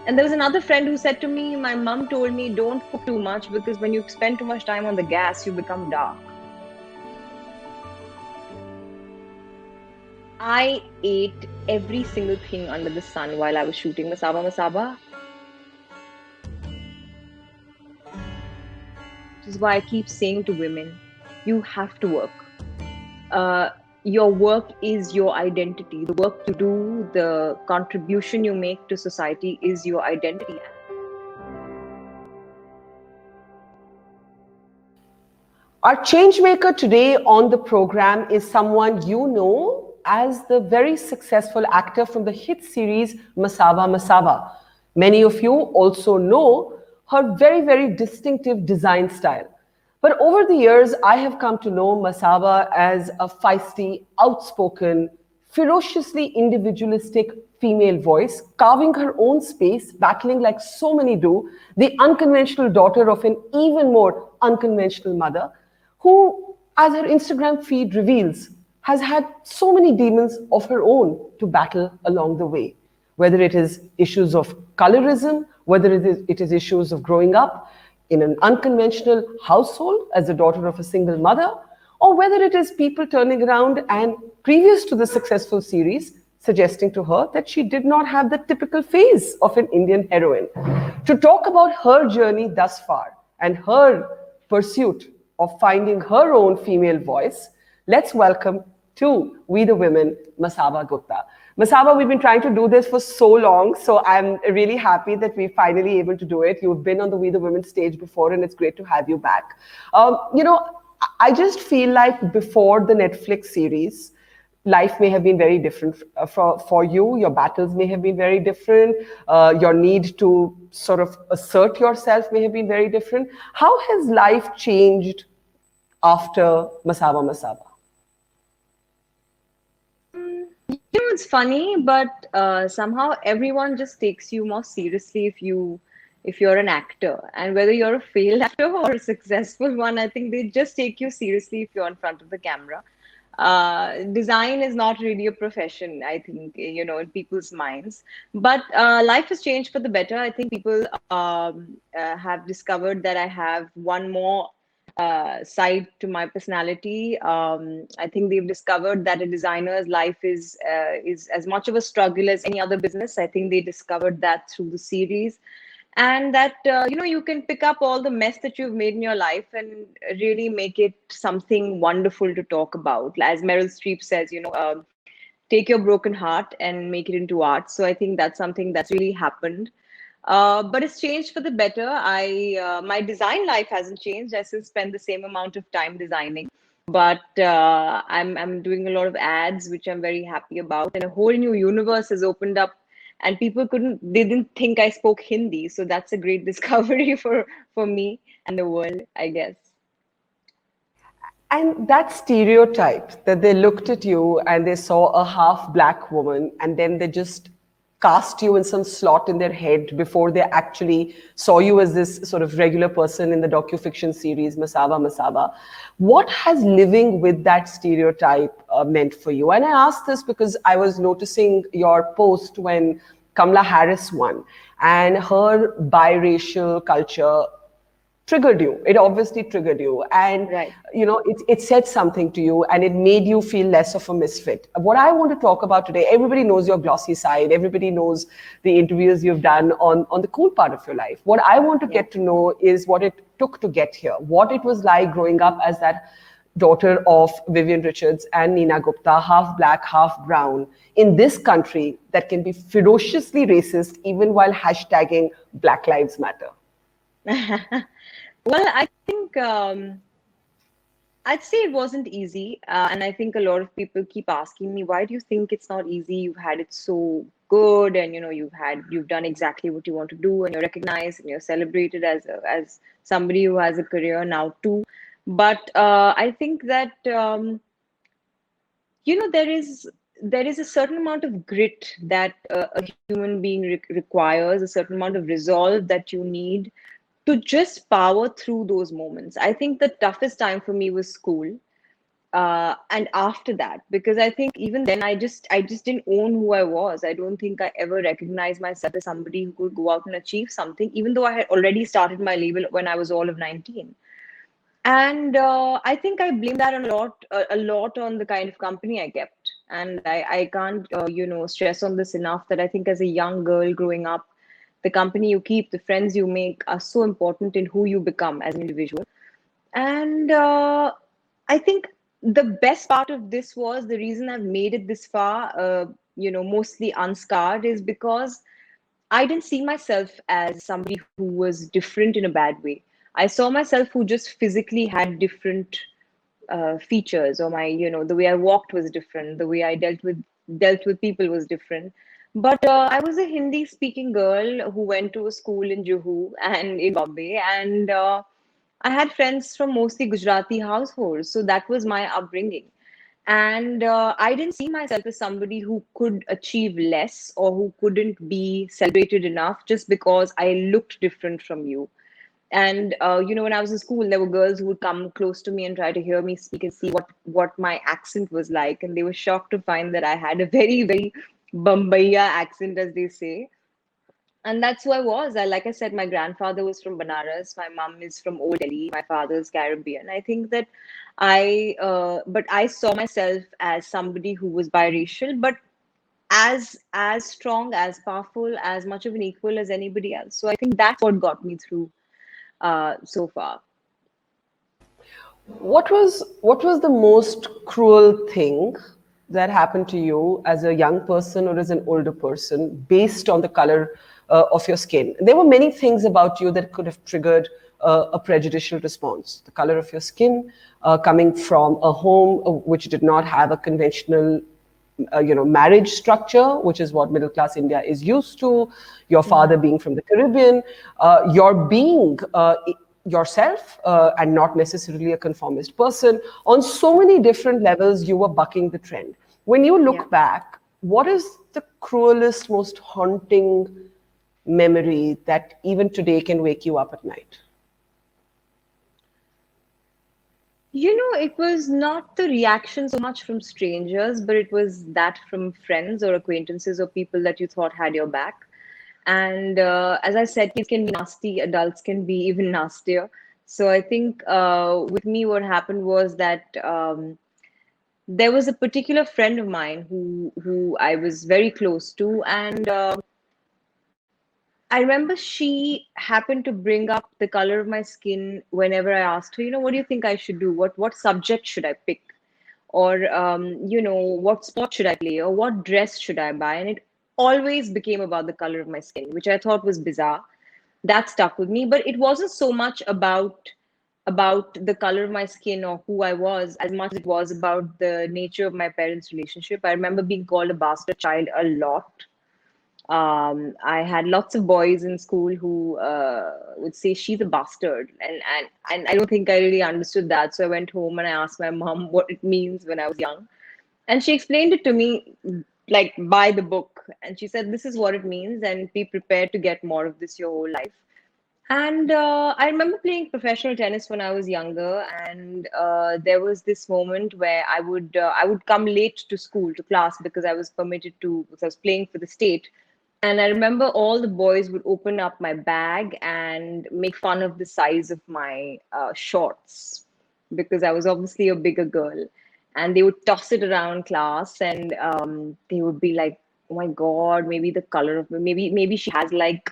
And there was another friend who said to me, my mom told me, don't cook too much because when you spend too much time on the gas, you become dark. I ate every single thing under the sun while I was shooting Masaba Masaba, which is why I keep saying to women, you have to work. Uh, your work is your identity. The work you do, the contribution you make to society is your identity. Our changemaker today on the program is someone you know as the very successful actor from the hit series Masaba Masaba. Many of you also know her very, very distinctive design style. But over the years, I have come to know Masaba as a feisty, outspoken, ferociously individualistic female voice, carving her own space, battling like so many do, the unconventional daughter of an even more unconventional mother, who, as her Instagram feed reveals, has had so many demons of her own to battle along the way. Whether it is issues of colorism, whether it is issues of growing up in an unconventional household as the daughter of a single mother, or whether it is people turning around and, previous to the successful series, suggesting to her that she did not have the typical face of an Indian heroine. To talk about her journey thus far and her pursuit of finding her own female voice, let's welcome to We the Women, Masaba Gupta. Masaba, we've been trying to do this for so long, so I'm really happy that we're finally able to do it. You've been on the We the Women stage before, and it's great to have you back. I just feel like before the Netflix series, life may have been very different for you. Your battles may have been very different. Your need to sort of assert yourself may have been very different. How has life changed after Masaba Masaba? It's funny, but somehow everyone just takes you more seriously if you're an actor, and whether you're a failed actor or a successful one, I think they just take you seriously if you're in front of the camera. Design is not really a profession, I think, in people's minds. But life has changed for the better. I think people have discovered that I have one more side to my personality. I think they've discovered that a designer's life is as much of a struggle as any other business. I think they discovered that through the series, and that you can pick up all the mess that you've made in your life and really make it something wonderful to talk about. As Meryl Streep says, take your broken heart and make it into art. So I think that's something that's really happened. But it's changed for the better. My design life hasn't changed. I still spend the same amount of time designing, but I'm doing a lot of ads, which I'm very happy about, and a whole new universe has opened up. And they didn't think I spoke Hindi, so that's a great discovery for me and the world, I guess. And that stereotype that they looked at you and they saw a half black woman and then they just cast you in some slot in their head before they actually saw you as this sort of regular person in the docufiction series Masaba Masaba. What has living with that stereotype meant for you? And I ask this because I was noticing your post when Kamala Harris won, and her biracial culture triggered you. It obviously triggered you, and Right. it said something to you, and it made you feel less of a misfit. What I want to talk about today, everybody knows your glossy side, everybody knows the interviews you've done on the cool part of your life. What I want to get to know is what it took to get here, what it was like growing up as that daughter of Vivian Richards and Neena Gupta, half black, half brown, in this country that can be ferociously racist even while hashtagging Black Lives Matter. Well, I think I'd say it wasn't easy. And I think a lot of people keep asking me, why do you think it's not easy? You've had it so good, and you've done exactly what you want to do, and you're recognized and you're celebrated as somebody who has a career now too. But I think that there is a certain amount of grit that a human being requires, a certain amount of resolve that you need to just power through those moments. I think the toughest time for me was school. And after that, because I think even then I just didn't own who I was. I don't think I ever recognized myself as somebody who could go out and achieve something, even though I had already started my label when I was all of 19. And I think I blame that a lot on the kind of company I kept. And I can't, stress on this enough, that I think as a young girl growing up, the company you keep, the friends you make are so important in who you become as an individual. And I think the best part of this was the reason I've made it this far, mostly unscarred, is because I didn't see myself as somebody who was different in a bad way. I saw myself who just physically had different features, or the way I walked was different, the way I dealt with people was different. But I was a Hindi speaking girl who went to a school in Juhu and in Bombay, and I had friends from mostly Gujarati households, so that was my upbringing. And I didn't see myself as somebody who could achieve less or who couldn't be celebrated enough just because I looked different from you. And when I was in school, there were girls who would come close to me and try to hear me speak and see what my accent was like, and they were shocked to find that I had a very, very Bombaya accent, as they say. And that's who I was. Like I said, my grandfather was from Banaras. My mom is from Old Delhi. My father's Caribbean. I think that but I saw myself as somebody who was biracial, but as strong, as powerful, as much of an equal as anybody else. So I think that's what got me through so far. What was the most cruel thing that happened to you as a young person or as an older person based on the color of your skin? There were many things about you that could have triggered a prejudicial response. The color of your skin, coming from a home which did not have a conventional marriage structure, which is what middle class India is used to, your father being from the Caribbean, your being yourself and not necessarily a conformist person. On so many different levels, you were bucking the trend. When you Yeah. look back, what is the cruelest, most haunting memory that even today can wake you up at night? It was not the reaction so much from strangers, but it was that from friends or acquaintances or people that you thought had your back. And as I said, kids can be nasty, adults can be even nastier. So I think with me, what happened was that there was a particular friend of mine who I was very close to, and I remember she happened to bring up the color of my skin whenever I asked her, what do you think I should do? What subject should I pick? Or what sport should I play? Or what dress should I buy? And it always became about the color of my skin, which I thought was bizarre. That stuck with me. But it wasn't so much about the color of my skin or who I was, as much as it was about the nature of my parents' relationship. I remember being called a bastard child a lot. I had lots of boys in school who would say she's a bastard, and I don't think I really understood that. So I went home and I asked my mom what it means when I was young, and she explained it to me like by the book. And she said, "This is what it means, and be prepared to get more of this your whole life." And I remember playing professional tennis when I was younger, and there was this moment where I would come late to school to class because I was permitted to, because I was playing for the state. And I remember all the boys would open up my bag and make fun of the size of my shorts because I was obviously a bigger girl. And they would toss it around class, and they would be like, "Oh my God, maybe the color of maybe she has like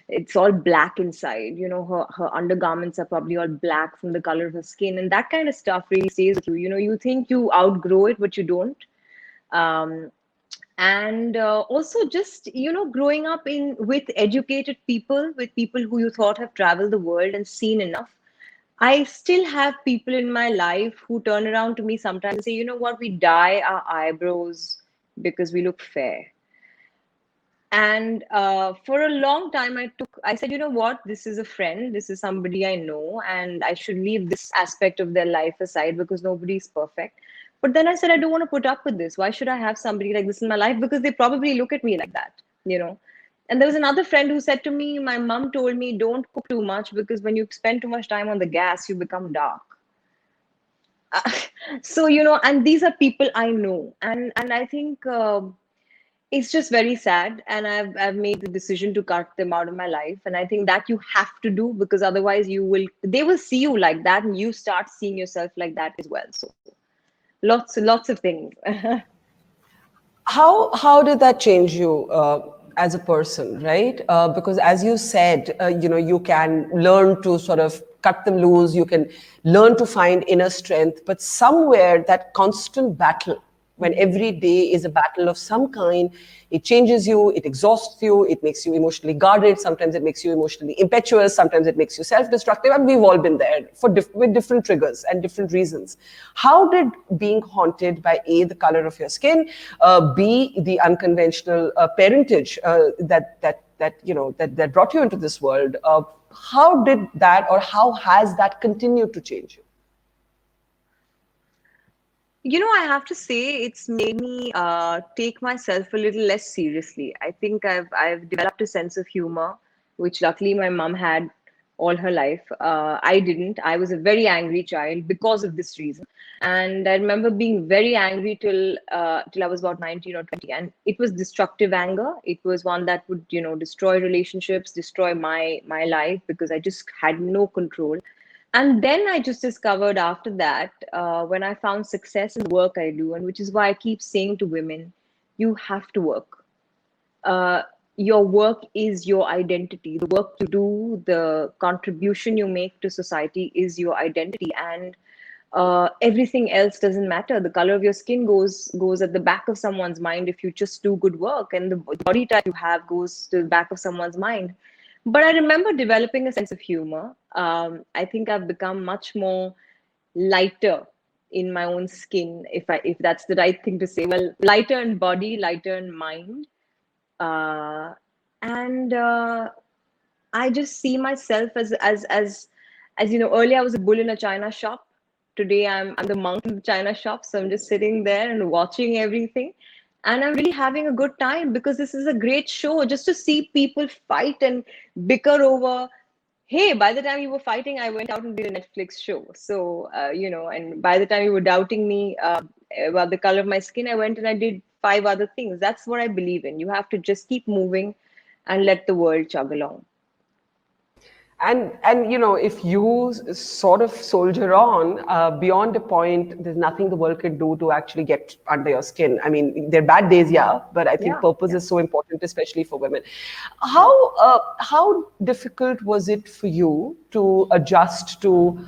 it's all black inside. Her undergarments are probably all black from the color of her skin." And that kind of stuff really stays with you. You think you outgrow it, but you don't. Um, and also just growing up in with educated people, with people who you thought have traveled the world and seen enough. I still have people in my life who turn around to me sometimes and say, "You know what, we dye our eyebrows because we look fair." And for a long time, I said, "You know what, this is a friend, this is somebody I know, and I should leave this aspect of their life aside because nobody's perfect." But then I said, "I don't want to put up with this. Why should I have somebody like this in my life? Because they probably look at me like that, you know." And there was another friend who said to me, "My mom told me, don't cook too much because when you spend too much time on the gas, you become dark." Uh, so and these are people I know, and I think it's just very sad, and I've made the decision to cut them out of my life, and I think that you have to do, because otherwise they will see you like that, and you start seeing yourself like that as well. So lots of things. How did that change you as a person, right? Because as you said, you can learn to sort of cut them loose. You can learn to find inner strength, but somewhere that constant battle, when Mhm. every day is a battle of some kind, it changes you, it exhausts you, it makes you emotionally guarded. Sometimes it makes you emotionally impetuous. Sometimes it makes you self-destructive. And we've all been there with different triggers and different reasons. How did being haunted by A, the color of your skin, B, the unconventional parentage that brought you into this world, how did that, or how has that continued to change you? I have to say it's made me take myself a little less seriously. I think I've developed a sense of humor, which luckily my mom had all her life. I didn't. I was a very angry child because of this reason, and I remember being very angry till I was about 19 or 20, and it was destructive anger. It was one that would destroy relationships, destroy my life, because I just had no control. And then I just discovered after that, when I found success in the work I do, and which is why I keep saying to women, you have to work. Uh, your work is your identity. The work you do, the contribution you make to society is your identity, and everything else doesn't matter. The color of your skin goes at the back of someone's mind if you just do good work, and the body type you have goes to the back of someone's mind. But I remember developing a sense of humor. I think I've become much more lighter in my own skin, if that's the right thing to say. Well, lighter in body, lighter in mind, uh, and I just see myself as earlier I was a bull in a china shop. Today I'm the monk in the china shop. So I'm just sitting there and watching everything. And I'm really having a good time, because this is a great show. Just to see people fight and bicker over, hey, by the time you were fighting, I went out and did a Netflix show. So, and by the time you were doubting me about the color of my skin, I went and I did five other things. That's what I believe in. You have to just keep moving and let the world chug along. And if you sort of soldier on beyond a point, there's nothing the world can do to actually get under your skin. I mean, there are bad days, yeah, but I think Yeah, purpose yeah, is so important, especially for women. yeah. How difficult was it for you to adjust to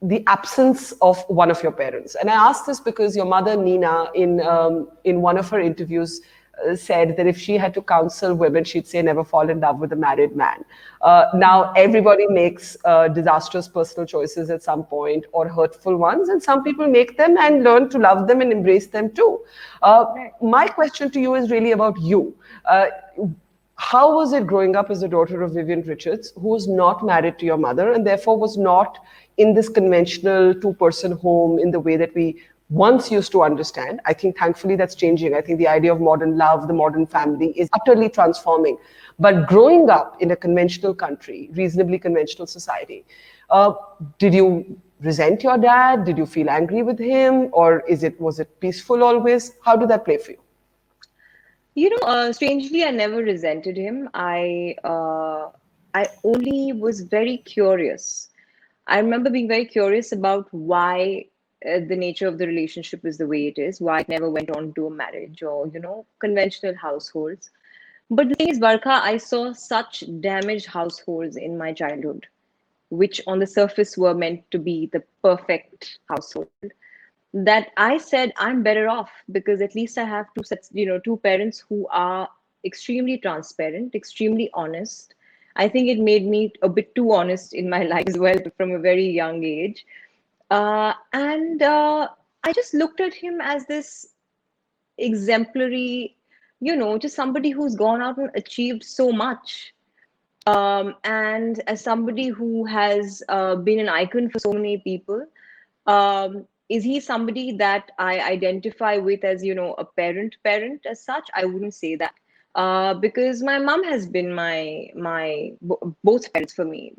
the absence of one of your parents? And I ask this because your mother, Neena, in one of her interviews, said that if she had to counsel women, she'd say never fall in love with a married man. Now, everybody makes disastrous personal choices at some point, or hurtful ones, and some people make them and learn to love them and embrace them too. Right. My question to you is really about you. How was it growing up as the daughter of Vivian Richards, who was not married to your mother and therefore was not in this conventional two-person home in the way that we once used to understand? I think thankfully that's changing. I think the idea of modern love, the modern family is utterly transforming. But growing up in a conventional country, reasonably conventional society, uh, did you resent your dad? Did you feel angry with him? Or was it peaceful always? How did that play for you? Strangely, I never resented him. I only was very curious. I remember being very curious about why the nature of the relationship is the way it is, why it never went on to a marriage or, conventional households. But the thing is, Barkha, I saw such damaged households in my childhood, which on the surface were meant to be the perfect household, that I said I'm better off, because at least I have two parents who are extremely transparent, extremely honest. I think it made me a bit too honest in my life as well from a very young age. And I just looked at him as this exemplary, just somebody who's gone out and achieved so much. And as somebody who has been an icon for so many people, is he somebody that I identify with as, a parent as such? I wouldn't say that. because my mom has been my both parents for me,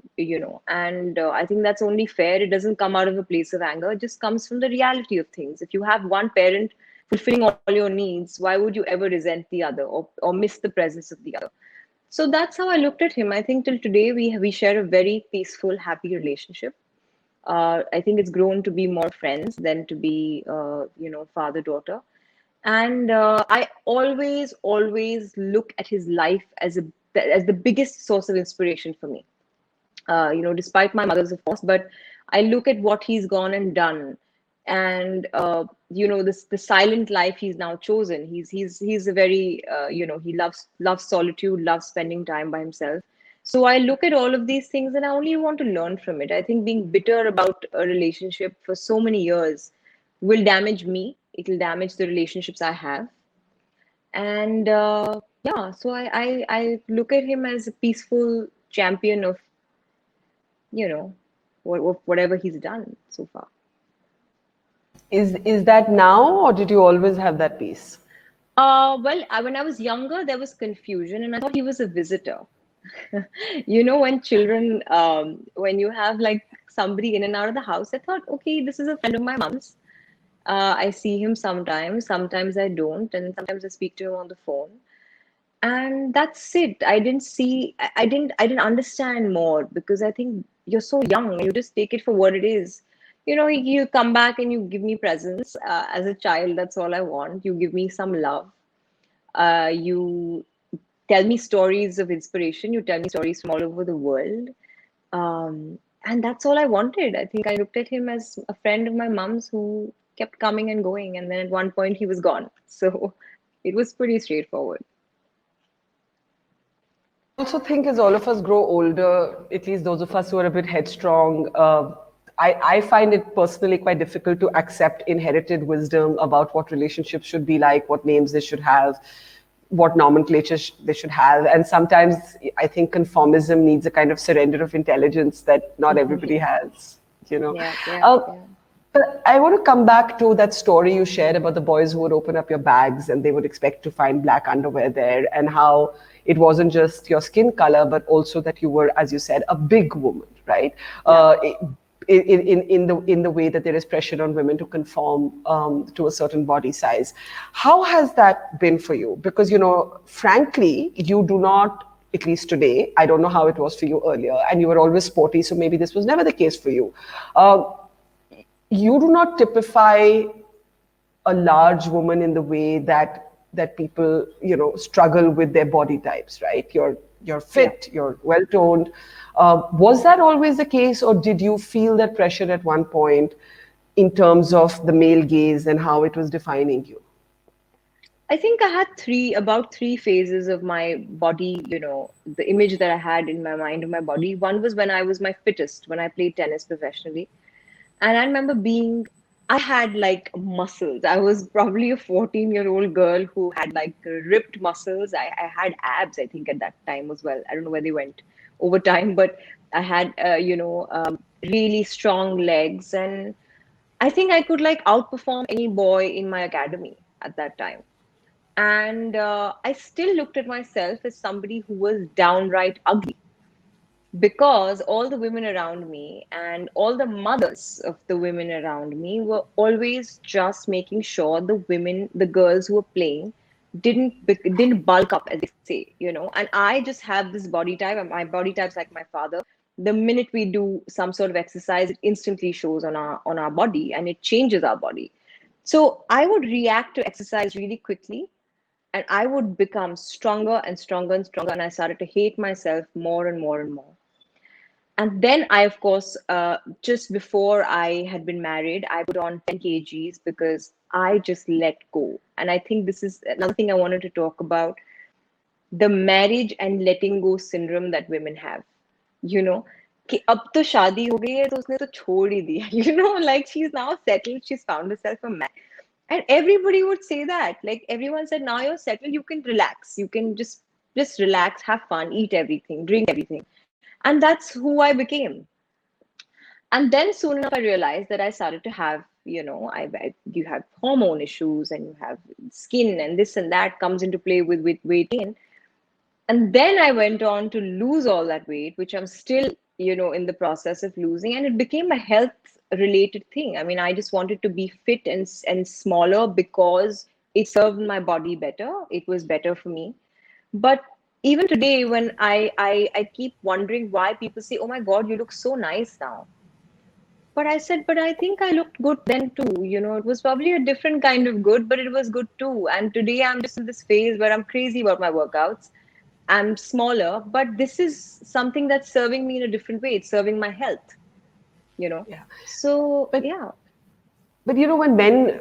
and I think that's only fair. It doesn't come out of a place of anger. It just comes from the reality of things. If you have one parent fulfilling all your needs, why would you ever resent the other, or miss the presence of the other? So that's how I looked at him. I think till today we share a very peaceful, happy relationship. I think it's grown to be more friends than to be, father daughter. And I always look at his life as the biggest source of inspiration for me. Despite my mother's, of course, but I look at what he's gone and done, and this the silent life he's now chosen. He's a very he loves solitude, loves spending time by himself. So I look at all of these things and I only want to learn from it. I think being bitter about a relationship for so many years will damage me. It'll damage the relationships I have. And yeah, so I look at him as a peaceful champion of whatever he's done so far. Is that now, or did you always have that peace? Well, when I was younger, there was confusion, and I thought he was a visitor. When children, when you have like somebody in and out of the house, I thought, okay, this is a friend of my mom's. I see him sometimes I don't, and sometimes I speak to him on the phone. And that's it. I didn't understand more, because I think you're so young and you just take it for what it is. You come back and you give me presents. As a child, that's all I want. You give me some love. You tell me stories of inspiration. You tell me stories from all over the world. And that's all I wanted. I think I looked at him as a friend of my mom's who kept coming and going, and then at one point he was gone. So it was pretty straightforward. I also think as all of us grow older, at least those of us who are a bit headstrong, I find it personally quite difficult to accept inherited wisdom about what relationships should be like, what names they should have, what nomenclature they should have. And sometimes I think conformism needs a kind of surrender of intelligence that not everybody has, you know. Yeah, yeah, Uh, yeah. but I want to come back to that story you shared about the boys who would open up your bags and they would expect to find black underwear there, and how it wasn't just your skin color, but also that you were, as you said, a big woman, right? Yeah. In the way that there is pressure on women to conform to a certain body size. How has that been for you? Because, frankly, you do not, at least today, I don't know how it was for you earlier, and you were always sporty, so maybe this was never the case for you. You do not typify a large woman in the way that people struggle with their body types, right? You're fit, Yeah. you're well toned. Was that always the case, or did you feel that pressure at one point in terms of the male gaze and how it was defining you? I think I had about three phases of my body, the image that I had in my mind of my body. One was when I was my fittest, when I played tennis professionally. And I remember I had like muscles. I was probably a 14-year-old girl who had like ripped muscles. I had abs, I think, at that time as well. I don't know where they went over time, but I had, really strong legs. And I think I could like outperform any boy in my academy at that time. And I still looked at myself as somebody who was downright ugly, because all the women around me and all the mothers of the women around me were always just making sure the girls who were playing didn't bulk up, as they say, and I just have this body type, and my body type's like my father. The minute we do some sort of exercise, it instantly shows on our body, and it changes our body. So I would react to exercise really quickly, and I would become stronger and stronger and stronger, and I started to hate myself more and more and more. And then I, of course, just before I had been married, I put on 10 kgs because I just let go. And I think this is another thing I wanted to talk about, the marriage and letting go syndrome that women have. You know, कि अब तो शादी हो गई है तो उसने तो छोड़ ही दिया. Like she's now settled, she's found herself a man. And everybody would say that. Like everyone said, now you're settled, you can relax. You can just relax, have fun, eat everything, drink everything. And that's who I became. And then soon enough I realized that I started to have, you have hormone issues, and you have skin, and this and that comes into play with weight gain. And then I went on to lose all that weight, which I'm still, in the process of losing. And it became a health related thing. I mean, I just wanted to be fit and smaller because it served my body better. It was better for me. But even today, when I keep wondering why people say, "Oh my God, you look so nice now." But I said, but I think I looked good then too. It was probably a different kind of good, but it was good too. And today I'm just in this phase where I'm crazy about my workouts. I'm smaller, but this is something that's serving me in a different way. It's serving my health, you know. Yeah. So, But yeah. when men,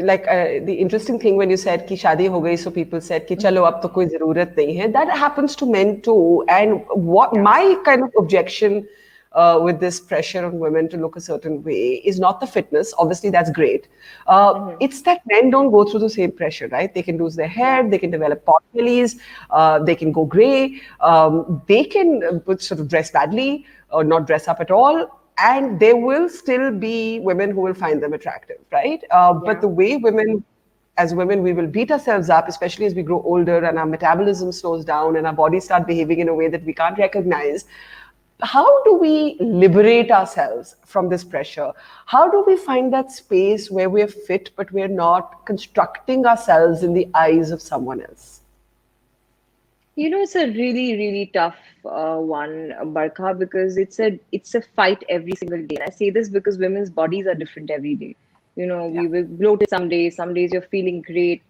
like the interesting thing when you said कि शादी हो गई, so people said कि चलो अब तो कोई ज़रूरत नहीं है. That happens to men too. And what Yeah. my kind of objection with this pressure on women to look a certain way is not the fitness. Obviously, that's great. Hmm. It's that men don't go through the same pressure, right? They can lose their hair, Yeah. they can develop pot bellies, they can go gray, they can sort of dress badly or not dress up at all, and there will still be women who will find them attractive, right? But Yeah. the way as women, we will beat ourselves up, especially as we grow older and our metabolism slows down and our bodies start behaving in a way that we can't recognize. How do we liberate ourselves from this pressure? How do we find that space where we're fit, but we're not constructing ourselves in the eyes of someone else? It's a really, really tough one, Barkha, because it's a fight every single day. And I say this because women's bodies are different every day. Yeah. We will bloated some days you're feeling great.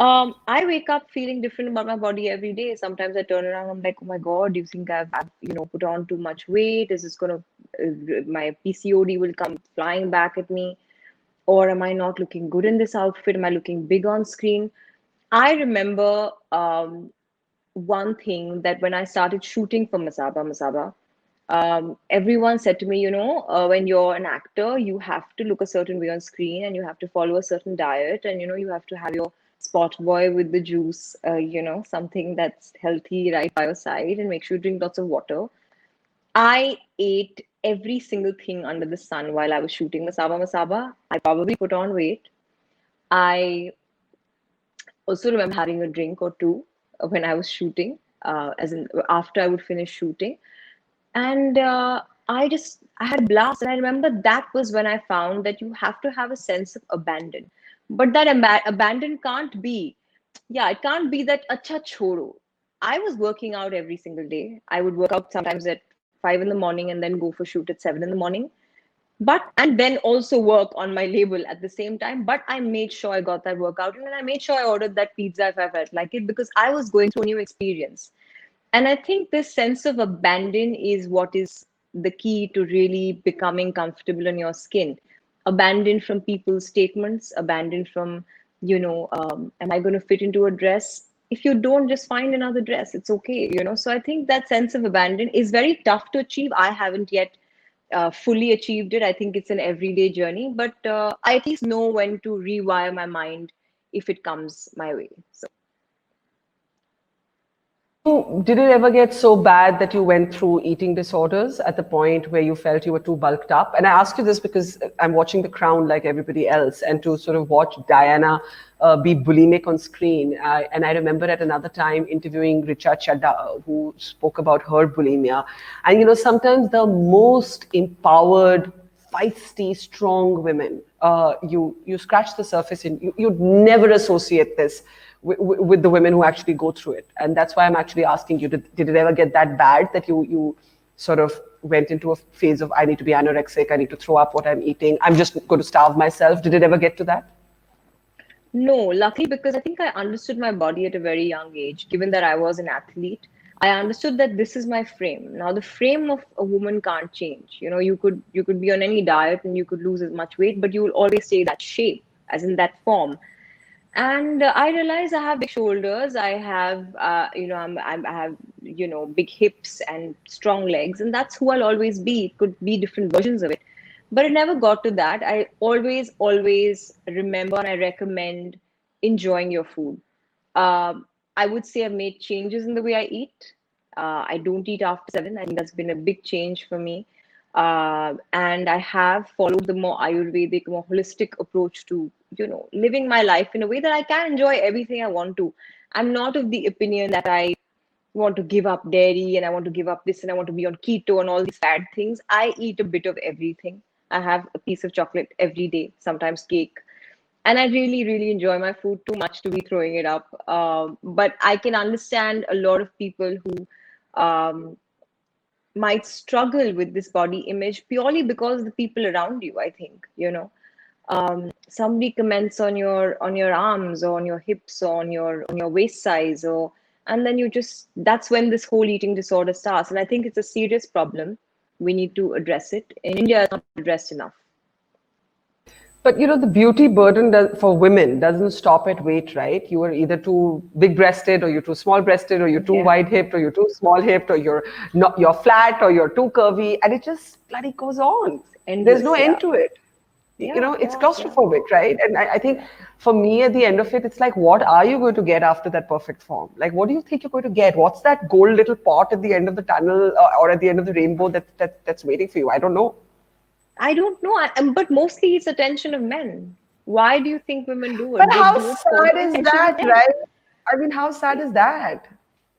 I wake up feeling different about my body every day. Sometimes I turn around, I'm like, oh my God, do you think I've put on too much weight? Is this my PCOD will come flying back at me? Or am I not looking good in this outfit? Am I looking big on screen? I remember one thing that when I started shooting for Masaba, everyone said to me, when you're an actor, you have to look a certain way on screen and you have to follow a certain diet, and you have to have your spot boy with the juice, something that's healthy right by your side, and make sure you drink lots of water. I ate every single thing under the sun while I was shooting Masaba. I probably put on weight. I also remember having a drink or two when I was shooting, as in after I would finish shooting. And I had a blast. And I remember that was when I found that you have to have a sense of abandon. But that abandon can't be, yeah, it can't be that acha choro. I was working out every single day. I would work out sometimes at 5 in the morning and then go for shoot at 7 in the morning, but and then also work on my label at the same time. But I made sure I got that workout in, and I made sure I ordered that pizza if I felt like it, because I was going through a new experience. And I think this sense of abandon is what is the key to really becoming comfortable in your skin. Abandon from people's statements, abandon from, am I going to fit into a dress? If you don't, just find another dress. It's okay. So I think that sense of abandon is very tough to achieve. I haven't yet fully achieved it. I think it's an everyday journey, but I at least know when to rewire my mind if it comes my way. So. Did it ever get so bad that you went through eating disorders at the point where you felt you were too bulked up? And I ask you this because I'm watching The Crown like everybody else, and to sort of watch Diana be bulimic on screen. And I remember at another time interviewing Richa Chadda, who spoke about her bulimia. And sometimes the most empowered, feisty, strong women, you scratch the surface and you'd never associate this with the women who actually go through it. And that's why I'm actually asking you, did it ever get that bad that you sort of went into a phase of, I need to be anorexic, I need to throw up what I'm eating, I'm just going to starve myself? Did it ever get to that? No, luckily, because I think I understood my body at a very young age, given that I was an athlete. I understood that this is my frame. Now, the frame of a woman can't change. You could be on any diet and you could lose as much weight, but you will always stay that shape, as in that form. And I realize I have big shoulders. I have, I have, big hips and strong legs, and that's who I'll always be. It could be different versions of it, but it never got to that. I always remember and I recommend enjoying your food. I would say I've made changes in the way I eat. I don't eat after 7. I think that's been a big change for me. And I have followed the more Ayurvedic, more holistic approach to, living my life in a way that I can enjoy everything I want to. I'm not of the opinion that I want to give up dairy and I want to give up this and I want to be on keto and all these bad things. I eat a bit of everything. I have a piece of chocolate every day, sometimes cake. And I really, really enjoy my food too much to be throwing it up. But I can understand a lot of people who might struggle with this body image purely because of the people around you, I think, somebody comments on your arms or on your hips or on your waist size, or and then you just that's when this whole eating disorder starts. And I think it's a serious problem. We need to address it. In India, it's not addressed enough. But the beauty burden for women doesn't stop at weight, right? You are either too big-breasted, or you're too small-breasted, or you're too Yeah, wide-hipped, or you're too small-hipped, or you're flat, or you're too curvy, and it just bloody goes on. There's no endless. end Yeah, to it. yeah, It's yeah, yeah. claustrophobic, right? And I think for me, at the end of it, it's like, what are you going to get after that perfect form? Like, what do you think you're going to get? What's that gold little pot at the end of the tunnel, or at the end of the rainbow that's waiting for you? I don't know. I don't know, but mostly it's attention of men. Why do you think women do But it? They how do it for sad the is attention of that, men. right? I mean, how sad is that?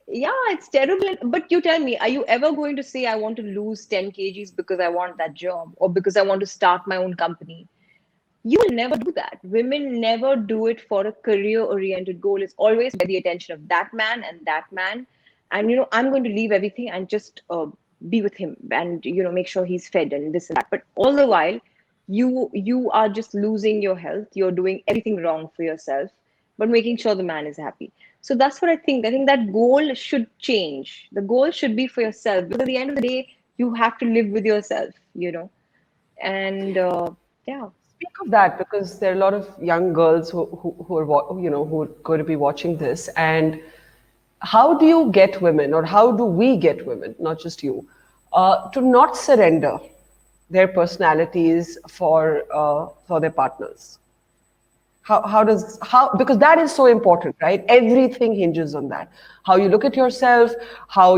Yeah, it's terrible. But you tell me, are you ever going to say, I want to lose 10 kgs because I want that job or because I want to start my own company? You will never do that. Women never do it for a career-oriented goal. It's always get the attention of that man and that man. And, I'm going to leave everything and just be with him and, make sure he's fed and this and that. But all the while, you are just losing your health. You're doing everything wrong for yourself, but making sure the man is happy. So that's what I think. I think that goal should change. The goal should be for yourself, because at the end of the day, you have to live with yourself. And yeah. Speak of that, because there are a lot of young girls who are who are going to be watching this. And how do you get women, or how do we get women, not just you, to not surrender their personalities for their partners? How because that is so important, right? Everything hinges on that. How you look at yourself, how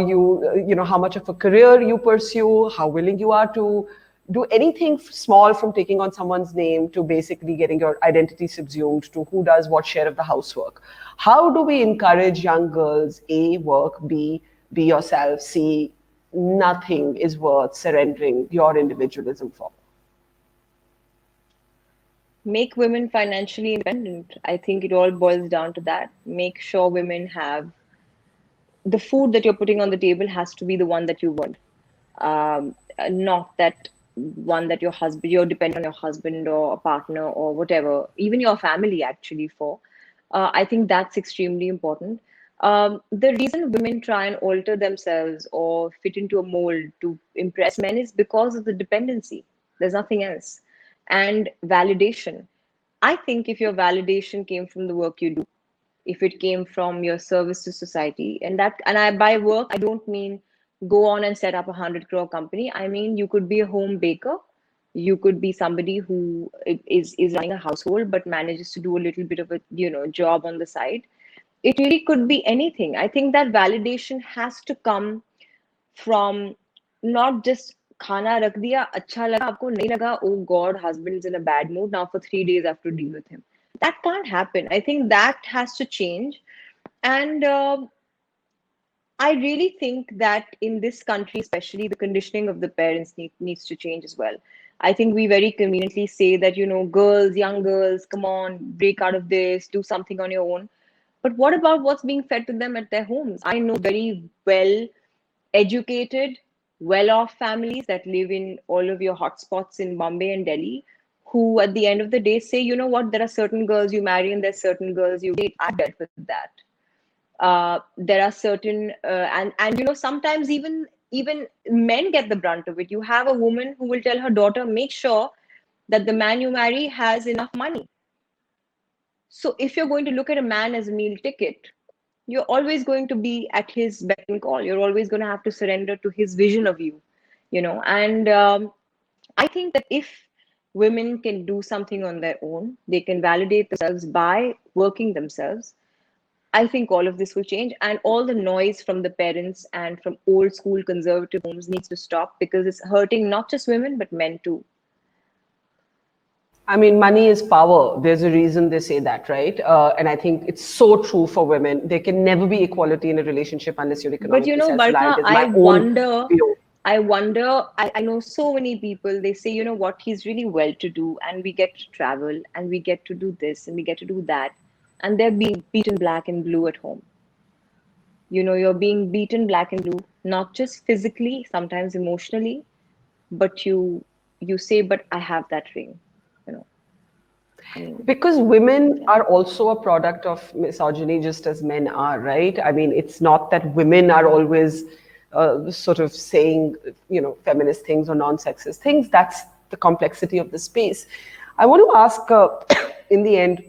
how much of a career you pursue, how willing you are to do anything small, from taking on someone's name to basically getting your identity subsumed, to who does what share of the housework. How do we encourage young girls, A, work, B, be yourself, C, nothing is worth surrendering your individualism for? Make women financially independent. I think it all boils down to that. Make sure women have the food that you're putting on the table has to be the one that you've earned, not that one that you're dependent on your husband or a partner or whatever, even your family actually for. I think that's extremely important. The reason women try and alter themselves or fit into a mold to impress men is because of the dependency. There's nothing else. And validation. I think if your validation came from the work you do, if it came from your service to society, and I by work I don't mean go on and set up 100 crore company. I mean, you could be a home baker, you could be somebody who is running a household but manages to do a little bit of a job on the side. It really could be anything. I think that validation has to come from not just खाना रख दिया अच्छा लगा आपको नहीं लगा, oh god, husband's in a bad mood, now for 3 days I have to deal with him. That can't happen. I think that has to change. And I really think that in this country, especially, the conditioning of the parents needs to change as well. I think we very conveniently say that, girls, young girls, come on, break out of this, do something on your own. But what about what's being fed to them at their homes? I know very well educated, well off families that live in all of your hotspots in Bombay and Delhi, who at the end of the day say, you know what, there are certain girls you marry and there's certain girls you date. I've dealt with that. There are certain and sometimes even men get the brunt of it. You have a woman who will tell her daughter, make sure that the man you marry has enough money. So if you're going to look at a man as a meal ticket, you're always going to be at his beck and call. You're always going to have to surrender to his vision of you. And I think that if women can do something on their own, they can validate themselves by working themselves. I think all of this will change, and all the noise from the parents and from old school conservative homes needs to stop, because it's hurting not just women but men too. I mean, money is power. There's a reason they say that, right? And I think it's so true for women. There can never be equality in a relationship unless you're But economically Barkha, self-reliant, is my own view. I know so many people, they say, what, he's really well to do, and we get to travel, and we get to do this, and we get to do that. And they're being beaten black and blue at home. You're being beaten black and blue, not just physically, sometimes emotionally, but you say, but I have that ring. You know, I mean, Because women yeah. are also a product of misogyny, just as men are, right? I mean, it's not that women are always sort of saying, feminist things or non-sexist things. That's the complexity of the space. I want to ask, in the end,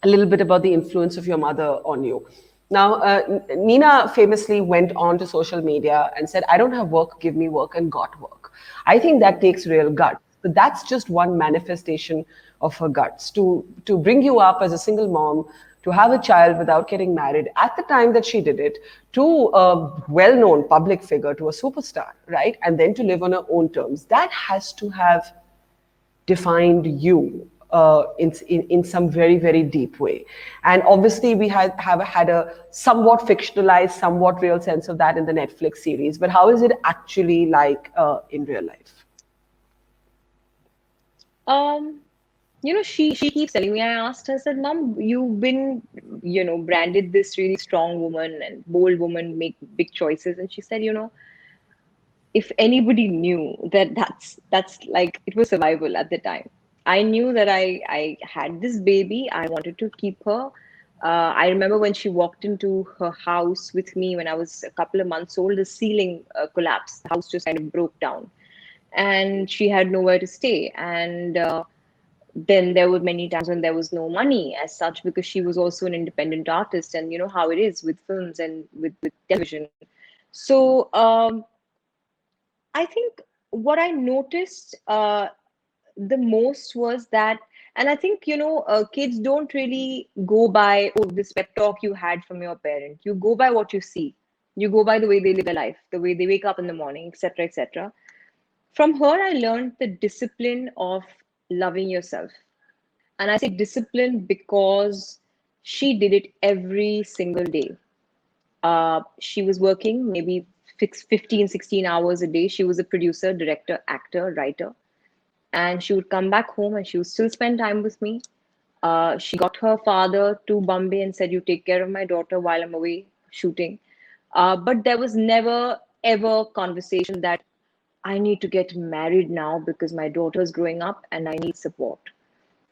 a little bit about the influence of your mother on you. Now, Neena famously went on to social media and said, "I don't have work, give me work," and got work. I think that takes real guts. But that's just one manifestation of her guts to bring you up as a single mom, to have a child without getting married at the time that she did it, to a well-known public figure, to a superstar, right? And then to live on her own terms. That has to have defined you in some very, very deep way. And obviously, we have had a somewhat fictionalized, somewhat real sense of that in the Netflix series. But how is it actually like in real life? Um, she keeps telling me. I asked her, I said, Mom, you've been, branded this really strong woman and bold woman, make big choices. And she said, if anybody knew that that's like, it was survival at the time. I knew that I had this baby. I wanted to keep her. I remember when she walked into her house with me when I was a couple of months old, the ceiling collapsed. The house just kind of broke down, and she had nowhere to stay. And then there were many times when there was no money as such, because she was also an independent artist, and you know how it is with films and with television. So I think what I noticed the most was that, and I think, kids don't really go by, oh, this pep talk you had from your parent. You go by what you see. You go by the way they live their life, the way they wake up in the morning, etc., etc. From her, I learned the discipline of loving yourself. And I say discipline because she did it every single day. She was working maybe 15, 16 hours a day. She was a producer, director, actor, writer. And she would come back home and she would still spend time with me. She got her father to Bombay and said, "You take care of my daughter while I'm away shooting." But there was never, ever conversation that I need to get married now because my daughter's growing up and I need support.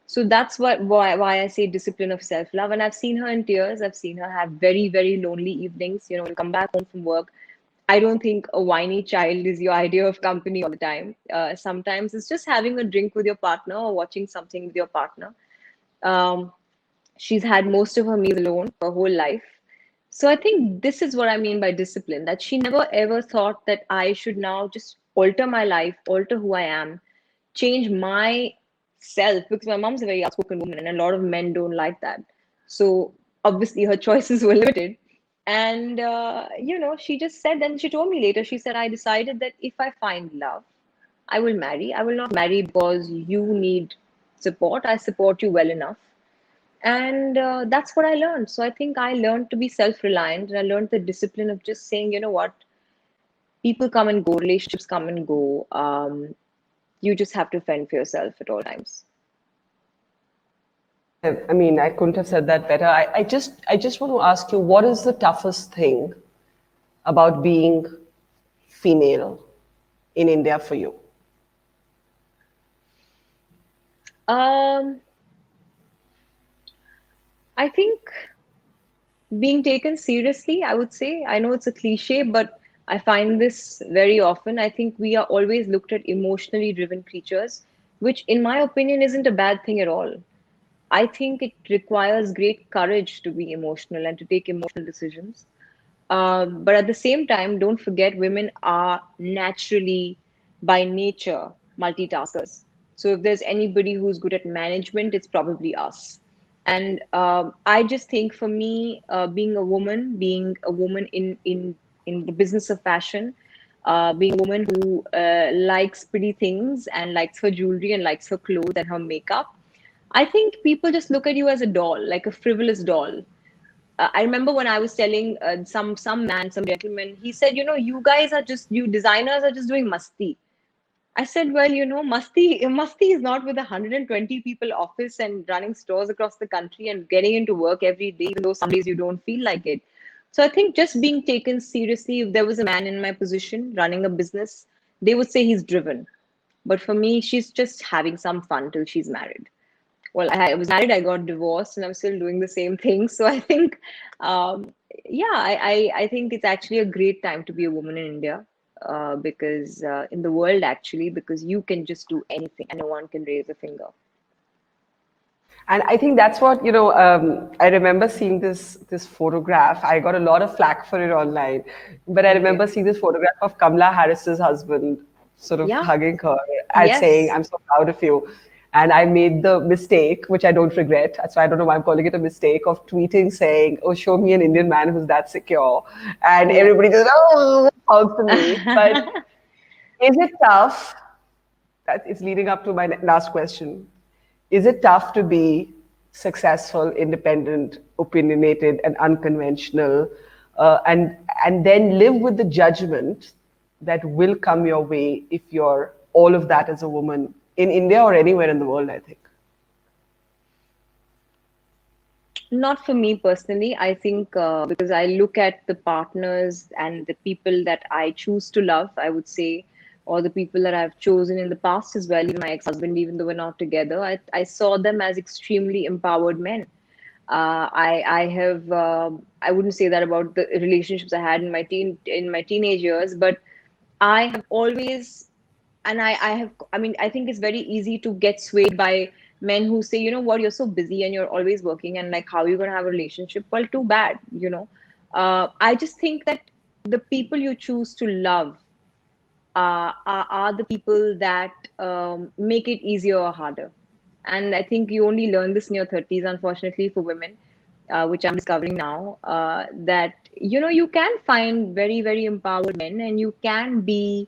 So that's why I say discipline of self love. And I've seen her in tears. I've seen her have very, very lonely evenings. Come back home from work. I don't think a whiny child is your idea of company all the time. Sometimes it's just having a drink with your partner or watching something with your partner. Um, she's had most of her meals alone her whole life. So I think this is what I mean by discipline, that she never ever thought that I should now just alter my life, alter who I am, change my self, because my mom's a very outspoken woman and a lot of men don't like that. So obviously her choices were limited. And, she just said, and she told me later, she said, I decided that if I find love, I will marry. I will not marry because you need support. I support you well enough. And that's what I learned. So I think I learned to be self reliant, and I learned the discipline of just saying, you know what, people come and go, relationships come and go. You just have to fend for yourself at all times. I mean, I couldn't have said that better. I just want to ask you, what is the toughest thing about being female in India for you? Um, I think being taken seriously, I would say. I know it's a cliche, but I find this very often. I think we are always looked at emotionally driven creatures, which, in my opinion, isn't a bad thing at all. I think it requires great courage to be emotional and to take emotional decisions. But at the same time, don't forget women are naturally, by nature, multitaskers. So if there's anybody who's good at management, it's probably us. And I just think for me, being a woman in the business of fashion, being a woman who likes pretty things and likes her jewelry and likes her clothes and her makeup, I think people just look at you as a doll, like a frivolous doll. I remember when I was telling some man, some gentleman, he said, you guys are just, you designers are just doing masti. I said, well, masti is not with a 120 people office and running stores across the country and getting into work every day, even though some days you don't feel like it. So I think just being taken seriously, if there was a man in my position running a business, they would say he's driven. But for me, she's just having some fun till she's married. Well, I was married, I got divorced, and I'm still doing the same thing. So I think, yeah, I think it's actually a great time to be a woman in India, because in the world, actually, because you can just do anything and no one can raise a finger. And I think that's what, I remember seeing this photograph. I got a lot of flack for it online, but I Okay. remember seeing this photograph of Kamala Harris's husband sort of Yeah. hugging her and saying, Yes. "I'm so proud of you." And I made the mistake, which I don't regret. So I don't know why I'm calling it a mistake, of tweeting saying, "Oh, show me an Indian man who's that secure." And Yeah. everybody just, oh, hugs to me. But is it tough? That is leading up to my last question. Is it tough to be successful, independent, opinionated, and unconventional, and then live with the judgment that will come your way if you're all of that as a woman in India or anywhere in the world? I think. Not for me personally. I think because I look at the partners and the people that I choose to love, I would say, or the people that I've chosen in the past as well, even my ex-husband, even though we're not together, I saw them as extremely empowered men. I have I wouldn't say that about the relationships I had in my teenage years, but I have always, and I have, I mean, I think it's very easy to get swayed by men who say, you know what, you're so busy and you're always working, and like, how are you going to have a relationship? Well, too bad. I just think that the people you choose to love are the people that make it easier or harder. And I think you only learn this in your 30s, unfortunately, for women, which I'm discovering now, that, you can find very, very empowered men and you can be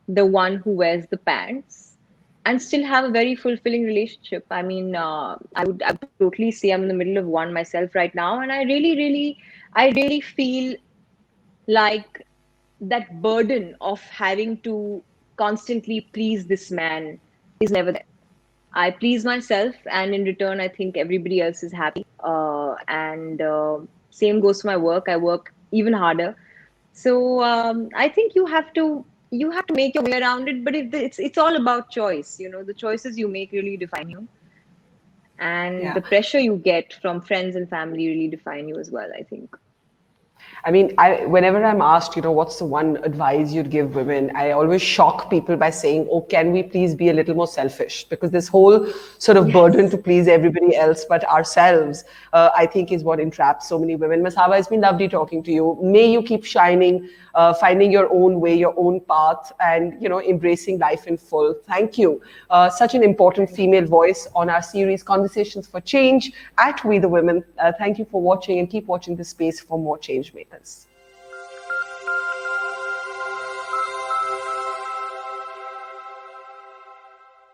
the one who wears the pants and still have a very fulfilling relationship. I mean, I would totally say I'm in the middle of one myself right now. And I really feel like that burden of having to constantly please this man is never there. I please myself, and in return, I think everybody else is happy. And same goes to my work. I work even harder. So I think you have to make your way around it. But it's all about choice. The choices you make really define you, and Yeah. the pressure you get from friends and family really define you as well, I think. I mean, whenever I'm asked, what's the one advice you'd give women, I always shock people by saying, oh, can we please be a little more selfish? Because this whole sort of burden to Yes. please everybody else but ourselves, I think is what entraps so many women. Masaba, it's been lovely talking to you. May you keep shining, finding your own way, your own path, and, embracing life in full. Thank you. Such an important Thank you. female voice on our series, Conversations for Change at We the Women. Thank you for watching, and keep watching this space for more change makers.